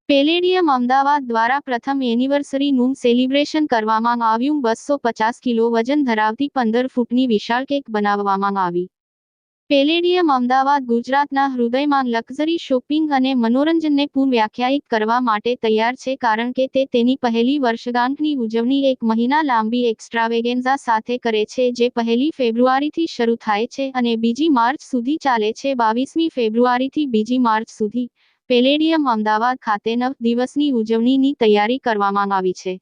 Palladium Ahmedabad દ્વારા પ્રથમ એનિવર્સરીનું celebration કરવામાં આવ્યું. 250 કિલો વજન ધરાવતી 15 ફૂટની વિશાળ કેક બનાવવામાં આવી. પેલેડિયમ અમદાવાદ ગુજરાતના હૃદયમાં લક્ઝરી શોપિંગ અને મનોરંજનને પુનઃવ્યાખ્યાયિત કરવા માટે તૈયાર છે, કારણ કે તે તેની પહેલી વર્ષગાંઠની ઉજવણી 1 મહિના લાંબી એક્સ્ટ્રાવેગેન્ઝા સાથે કરે છે, જે 1 ફેબ્રુઆરીથી શરૂ થાય છે અને 2 માર્ચ સુધી ચાલે છે. 22મી ફેબ્રુઆરીથી 2 માર્ચ સુધી પેલેડિયમ અમદાવાદ ખાતે 9 દિવસની ઉજવણીની તૈયારી કરવામાં આવી છે.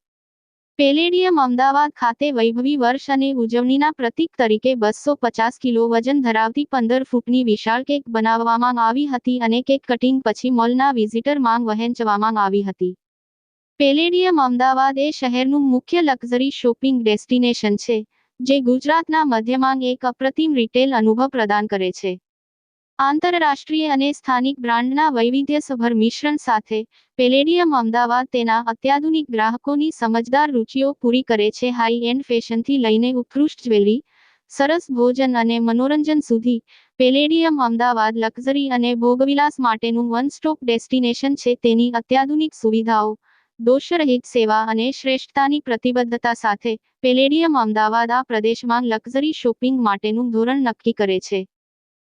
પેલેડિયમ અમદાવાદ ખાતે વૈભવી વર્ષ અને ઉજવણીના પ્રતીક તરીકે 250 કિલો વજન ધરાવતી 15 ફૂટની વિશાળ કેક બનાવવામાં આવી હતી અને કેક કટિંગ પછી મોલના વિઝિટર માંગ વહેંચવામાં આવી હતી. પેલેડિયમ અમદાવાદ એ શહેરનું મુખ્ય લક્ઝરી શોપિંગ ડેસ્ટિનેશન છે, જે ગુજરાતના મધ્યમાં એક અપ્રતિમ રિટેલ અનુભવ પ્રદાન કરે છે. આંતરરાષ્ટ્રીય અને સ્થાનિક બ્રાન્ડના વૈવિધ્યસભર મિશ્રણ સાથે, પેલેડિયમ અમદાવાદ તેના અત્યાધુનિક ગ્રાહકોની સમજદાર રુચિઓ પૂરી કરે છે. હાઈ-એન્ડ ફેશનથી લઈને ઉત્કૃષ્ટ જ્વેલરી, સરસ ભોજન અને મનોરંજન સુધી, પેલેડિયમ અમદાવાદ લક્ઝરી અને ભોગવિલાસ માટેનું વન-સ્ટોપ ડેસ્ટિનેશન છે. તેની અત્યાધુનિક સુવિધાઓ, દોષરહિત સેવા અને શ્રેષ્ઠતાની પ્રતિબદ્ધતા સાથે, પેલેડિયમ અમદાવાદ આ પ્રદેશમાં લક્ઝરી શોપિંગ માટેનું ધોરણ નક્કી કરે છે.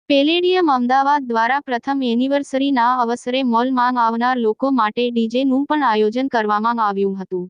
પેલેડિયમ અમદાવાદ દ્વારા પ્રથમ એનિવર્સરીના અવસરે મોલમાં આવનાર લોકો માટે ડીજેનું પણ આયોજન કરવામાં આવ્યું હતું.